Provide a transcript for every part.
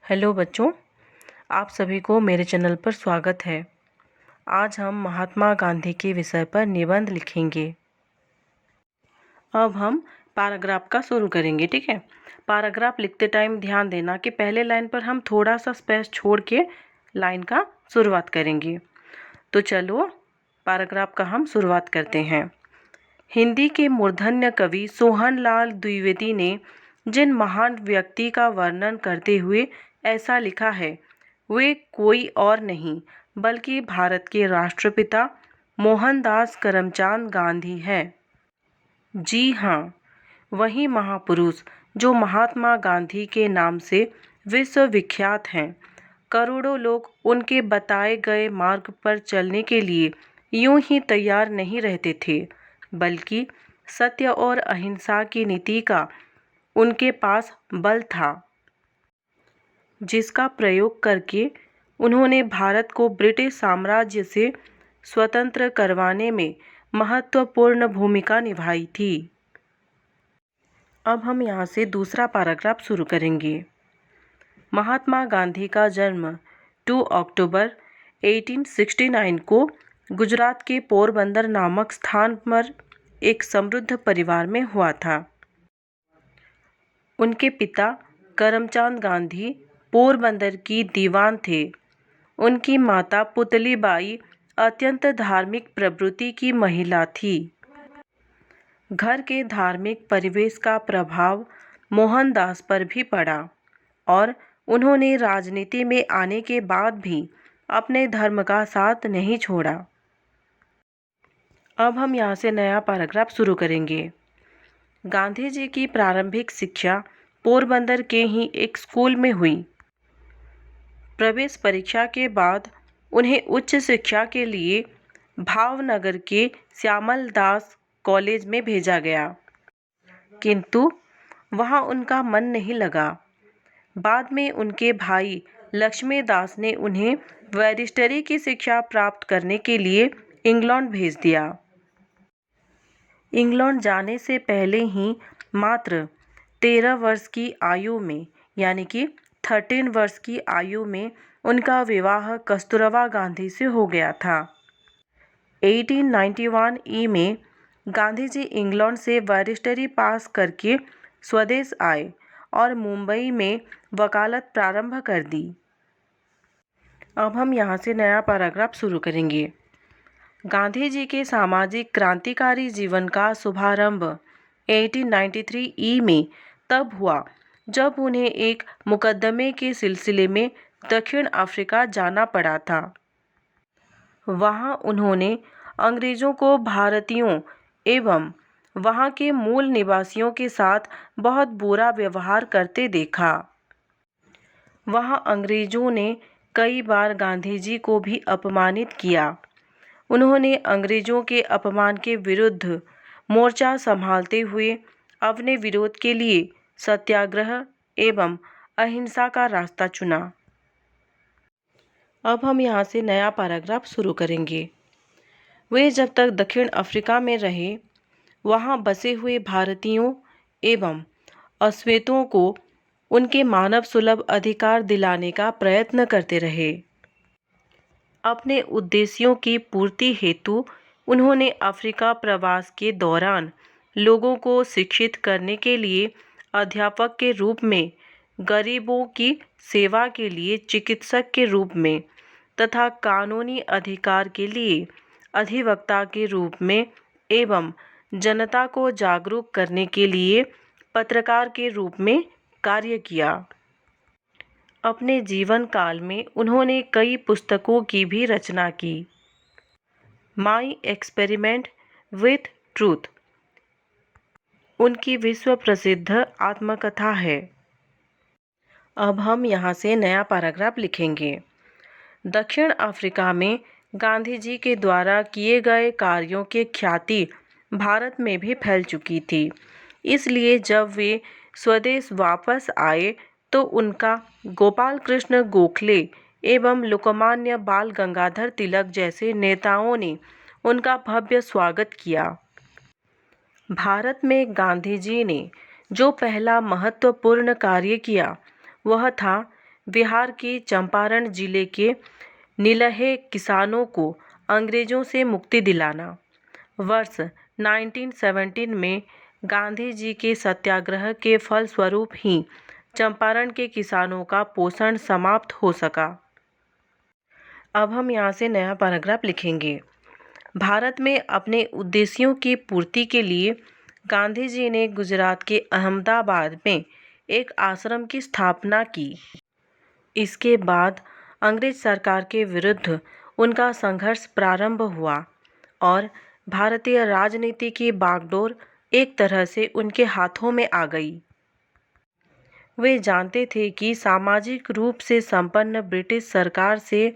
Hello बच्चों, आप सभी को मेरे चैनल पर स्वागत है। आज हम महात्मा गांधी के विषय पर निबंध लिखेंगे। अब हम पैराग्राफ का शुरू करेंगे, ठीक है। पैराग्राफ लिखते टाइम ध्यान देना कि पहले लाइन पर हम थोड़ा सा स्पेस छोड़ के लाइन का शुरुआत करेंगे। तो चलो पैराग्राफ का हम शुरुआत करते हैं। हिंदी के मूर्धन्य कवि सोहनलाल द्विवेदी ने जिन महान व्यक्ति का वर्णन करते हुए ऐसा लिखा है, वे कोई और नहीं बल्कि भारत के राष्ट्रपिता मोहनदास करमचंद गांधी हैं। जी हाँ, वही महापुरुष जो महात्मा गांधी के नाम से विश्वविख्यात हैं। करोड़ों लोग उनके बताए गए मार्ग पर चलने के लिए यूं ही तैयार नहीं रहते थे, बल्कि सत्य और अहिंसा की नीति का उनके पास बल था, जिसका प्रयोग करके उन्होंने भारत को ब्रिटिश साम्राज्य से स्वतंत्र करवाने में महत्वपूर्ण भूमिका निभाई थी। अब हम यहाँ से दूसरा पैराग्राफ शुरू करेंगे। महात्मा गांधी का जन्म 2 अक्टूबर 1869 को गुजरात के पोरबंदर नामक स्थान पर एक समृद्ध परिवार में हुआ था। उनके पिता करमचंद गांधी पोरबंदर की दीवान थे। उनकी माता पुतलीबाई अत्यंत धार्मिक प्रवृत्ति की महिला थी। घर के धार्मिक परिवेश का प्रभाव मोहनदास पर भी पड़ा और उन्होंने राजनीति में आने के बाद भी अपने धर्म का साथ नहीं छोड़ा। अब हम यहाँ से नया पैराग्राफ शुरू करेंगे। गांधी जी की प्रारंभिक शिक्षा पोरबंदर के ही एक स्कूल में हुई। प्रवेश परीक्षा के बाद उन्हें उच्च शिक्षा के लिए भावनगर के श्यामल दास कॉलेज में भेजा गया, किंतु वहां उनका मन नहीं लगा। बाद में उनके भाई लक्ष्मी दास ने उन्हें बैरिस्टरी की शिक्षा प्राप्त करने के लिए इंग्लैंड भेज दिया। इंग्लैंड जाने से पहले ही मात्र 13 वर्ष की आयु में, यानी कि 13 वर्ष की आयु में उनका विवाह कस्तूरबा गांधी से हो गया था। 1891 ई में गांधी जी इंग्लैंड से बैरिस्टरी पास करके स्वदेश आए और मुंबई में वकालत प्रारंभ कर दी। अब हम यहाँ से नया पैराग्राफ शुरू करेंगे। गांधी जी के सामाजिक क्रांतिकारी जीवन का शुभारंभ 1893 ई में तब हुआ जब उन्हें एक मुकदमे के सिलसिले में दक्षिण अफ्रीका जाना पड़ा था। वहां उन्होंने अंग्रेजों को भारतीयों एवं वहां के मूल निवासियों के साथ बहुत बुरा व्यवहार करते देखा। वहां अंग्रेजों ने कई बार गांधी जी को भी अपमानित किया। उन्होंने अंग्रेजों के अपमान के विरुद्ध मोर्चा संभालते हुए अपने विरोध के लिए सत्याग्रह एवं अहिंसा का रास्ता चुना। अब हम यहाँ से नया पैराग्राफ शुरू करेंगे। वे जब तक दक्षिण अफ्रीका में रहे, वहाँ बसे हुए भारतीयों एवं अश्वेतों को उनके मानव सुलभ अधिकार दिलाने का प्रयत्न करते रहे। अपने उद्देश्यों की पूर्ति हेतु उन्होंने अफ्रीका प्रवास के दौरान लोगों को शिक्षित करने के लिए अध्यापक के रूप में, गरीबों की सेवा के लिए चिकित्सक के रूप में तथा कानूनी अधिकार के लिए अधिवक्ता के रूप में एवं जनता को जागरूक करने के लिए पत्रकार के रूप में कार्य किया। अपने जीवन काल में उन्होंने कई पुस्तकों की भी रचना की। माई एक्सपेरिमेंट विथ ट्रूथ उनकी विश्व प्रसिद्ध आत्मकथा है। अब हम यहाँ से नया पैराग्राफ लिखेंगे। दक्षिण अफ्रीका में गांधी जी के द्वारा किए गए कार्यों की ख्याति भारत में भी फैल चुकी थी। इसलिए जब वे स्वदेश वापस आए तो उनका गोपाल कृष्ण गोखले एवं लोकमान्य बाल गंगाधर तिलक जैसे नेताओं ने उनका भव्य स्वागत किया। भारत में गांधी जी ने जो पहला महत्वपूर्ण कार्य किया वह था बिहार के चंपारण जिले के निलहे किसानों को अंग्रेजों से मुक्ति दिलाना। वर्ष 1917 में गांधी जी के सत्याग्रह के फलस्वरूप ही चंपारण के किसानों का पोषण समाप्त हो सका। अब हम यहाँ से नया पैराग्राफ लिखेंगे। भारत में अपने उद्देश्यों की पूर्ति के लिए गांधी जी ने गुजरात के अहमदाबाद में एक आश्रम की स्थापना की। इसके बाद अंग्रेज सरकार के विरुद्ध उनका संघर्ष प्रारंभ हुआ और भारतीय राजनीति की बागडोर एक तरह से उनके हाथों में आ गई। वे जानते थे कि सामाजिक रूप से संपन्न ब्रिटिश सरकार से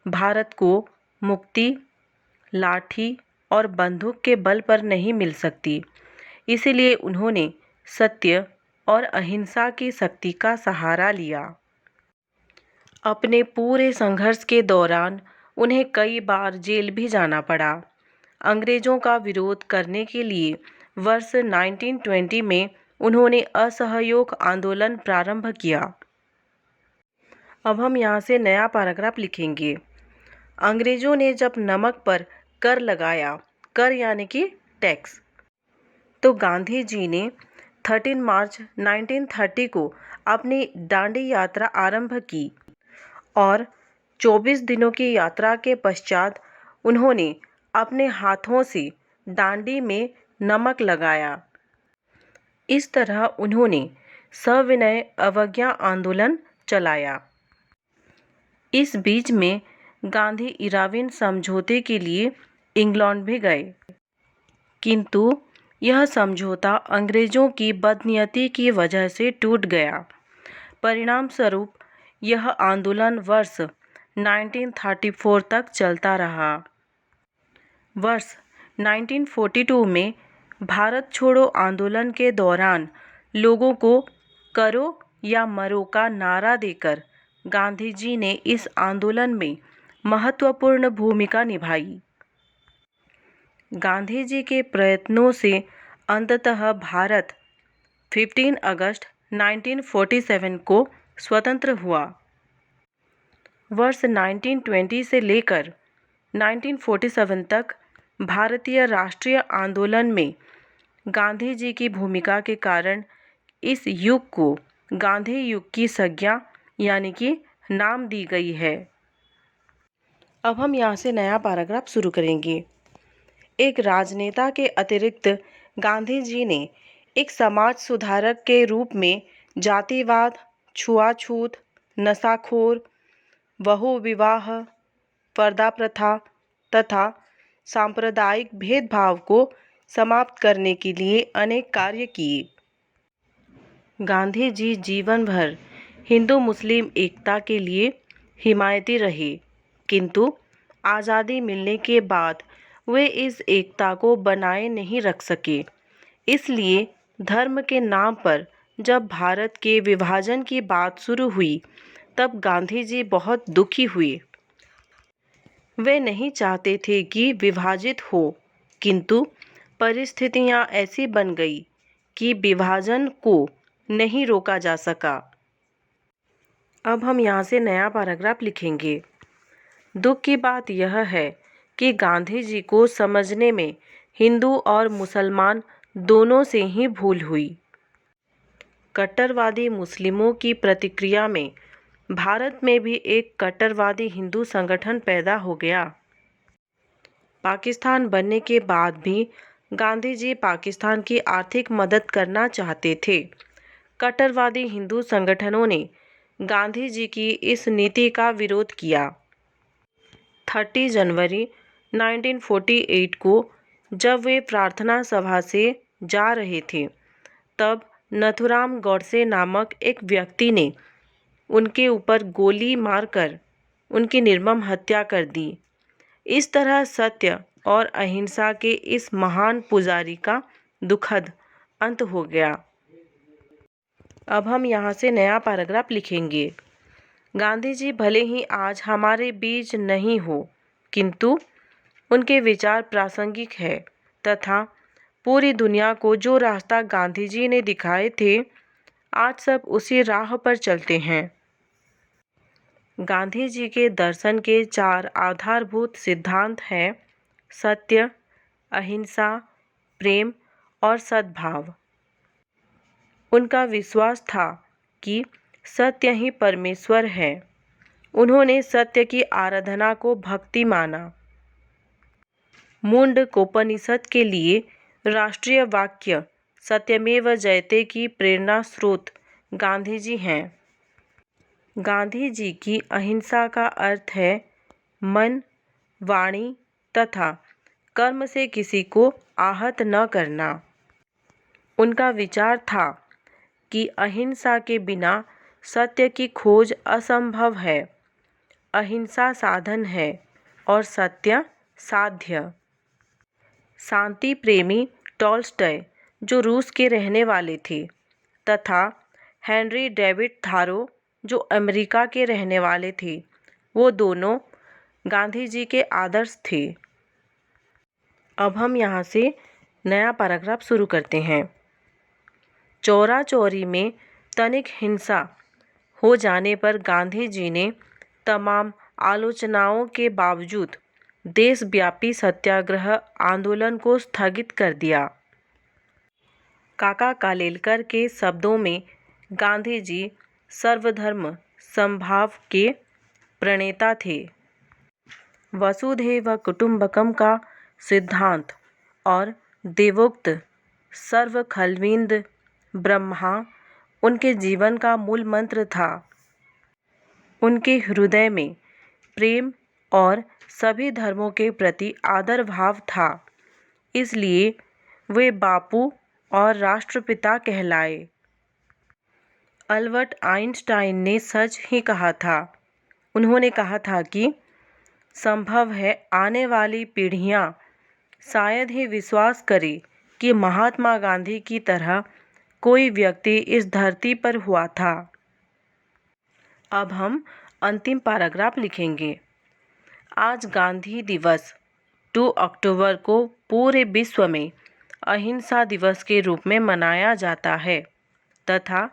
भारत को मुक्ति लाठी और बंदूक के बल पर नहीं मिल सकती। इसलिए उन्होंने सत्य और अहिंसा की शक्ति का सहारा लिया। अपने पूरे संघर्ष के दौरान उन्हें कई बार जेल भी जाना पड़ा। अंग्रेजों का विरोध करने के लिए वर्ष 1920 में उन्होंने असहयोग आंदोलन प्रारंभ किया। अब हम यहाँ से नया पैराग्राफ लिखेंगे। अंग्रेजों ने जब नमक पर कर लगाया, कर यानी कि टैक्स, तो गांधी जी ने 13 मार्च 1930 को अपनी दांडी यात्रा आरंभ की और 24 दिनों की यात्रा के पश्चात उन्होंने अपने हाथों से दांडी में नमक लगाया। इस तरह उन्होंने सविनय अवज्ञा आंदोलन चलाया। इस बीच में गांधी इराविन समझौते के लिए इंग्लैंड भी गए, किंतु यह समझौता अंग्रेजों की बदनीयती की वजह से टूट गया। परिणाम स्वरूप यह आंदोलन वर्ष 1934 तक चलता रहा। वर्ष 1942 में भारत छोड़ो आंदोलन के दौरान लोगों को करो या मरो का नारा देकर गांधी जी ने इस आंदोलन में महत्वपूर्ण भूमिका निभाई। गांधी जी के प्रयत्नों से अंततः भारत 15 अगस्त 1947 को स्वतंत्र हुआ। वर्ष 1920 से लेकर 1947 तक भारतीय राष्ट्रीय आंदोलन में गांधी जी की भूमिका के कारण इस युग को गांधी युग की संज्ञा यानी कि नाम दी गई है। अब हम यहाँ से नया पैराग्राफ शुरू करेंगे। एक राजनेता के अतिरिक्त गांधी जी ने एक समाज सुधारक के रूप में जातिवाद, छुआछूत, नशाखोर, बहु विवाह, पर्दा प्रथा तथा सांप्रदायिक भेदभाव को समाप्त करने के लिए अनेक कार्य किए। गांधी जी जीवन भर हिंदू मुस्लिम एकता के लिए हिमायती रहे, किंतु आज़ादी मिलने के बाद वे इस एकता को बनाए नहीं रख सके। इसलिए धर्म के नाम पर जब भारत के विभाजन की बात शुरू हुई, तब गांधी जी बहुत दुखी हुए। वे नहीं चाहते थे कि विभाजित हो, किंतु परिस्थितियां ऐसी बन गई कि विभाजन को नहीं रोका जा सका। अब हम यहाँ से नया पैराग्राफ लिखेंगे। दुख की बात यह है कि गांधी जी को समझने में हिंदू और मुसलमान दोनों से ही भूल हुई। कट्टरवादी मुस्लिमों की प्रतिक्रिया में भारत में भी एक कट्टरवादी हिंदू संगठन पैदा हो गया। पाकिस्तान बनने के बाद भी गांधी जी पाकिस्तान की आर्थिक मदद करना चाहते थे। कट्टरवादी हिंदू संगठनों ने गांधी जी की इस नीति का विरोध किया। 30 जनवरी 1948 को जब वे प्रार्थना सभा से जा रहे थे, तब नथुराम गौडसे नामक एक व्यक्ति ने उनके ऊपर गोली मारकर उनकी निर्मम हत्या कर दी। इस तरह सत्य और अहिंसा के इस महान पुजारी का दुखद अंत हो गया। अब हम यहाँ से नया पैराग्राफ लिखेंगे। गांधी जी भले ही आज हमारे बीच नहीं हो, किंतु उनके विचार प्रासंगिक है तथा पूरी दुनिया को जो रास्ता गांधी जी ने दिखाए थे, आज सब उसी राह पर चलते हैं। गांधी जी के दर्शन के 4 आधारभूत सिद्धांत हैं: सत्य, अहिंसा, प्रेम और सद्भाव। उनका विश्वास था कि सत्य ही परमेश्वर है। उन्होंने सत्य की आराधना को भक्ति माना। मुंडकोपनिषद के लिए राष्ट्रीय वाक्य सत्यमेव जयते की प्रेरणा स्रोत गांधी जी हैं। गांधी जी की अहिंसा का अर्थ है मन, वाणी तथा कर्म से किसी को आहत न करना। उनका विचार था कि अहिंसा के बिना सत्य की खोज असंभव है। अहिंसा साधन है और सत्य साध्य। शांति प्रेमी टॉल्स्टॉय, जो रूस के रहने वाले थे, तथा हेनरी डेविड थारो, जो अमेरिका के रहने वाले थे, वो दोनों गांधी जी के आदर्श थे। अब हम यहाँ से नया पैराग्राफ शुरू करते हैं। चौरा चौरी में तनिक हिंसा हो जाने पर गांधी जी ने तमाम आलोचनाओं के बावजूद देशव्यापी सत्याग्रह आंदोलन को स्थगित कर दिया। काका कालेलकर के शब्दों में गांधी जी सर्वधर्म समभाव के प्रणेता थे। वसुधैव कुटुंबकम का सिद्धांत और देवोक्त सर्व खल्विंद ब्रह्मा उनके जीवन का मूल मंत्र था। उनके हृदय में प्रेम और सभी धर्मों के प्रति आदर भाव था। इसलिए वे बापू और राष्ट्रपिता कहलाए। अल्बर्ट आइंस्टाइन ने सच ही कहा था। उन्होंने कहा था कि संभव है आने वाली पीढ़ियां शायद ही विश्वास करें कि महात्मा गांधी की तरह कोई व्यक्ति इस धरती पर हुआ था। अब हम अंतिम पैराग्राफ लिखेंगे। आज गांधी दिवस 2 अक्टूबर को पूरे विश्व में अहिंसा दिवस के रूप में मनाया जाता है तथा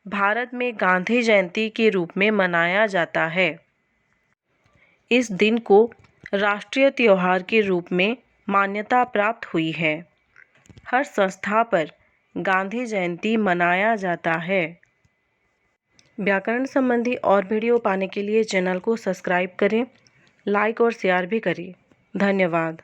भारत में गांधी जयंती के रूप में मनाया जाता है। इस दिन को राष्ट्रीय त्योहार के रूप में मान्यता प्राप्त हुई है। हर संस्था पर गांधी जयंती मनाया जाता है। व्याकरण संबंधी और वीडियो पाने के लिए चैनल को सब्सक्राइब करें, लाइक और शेयर भी करें। धन्यवाद।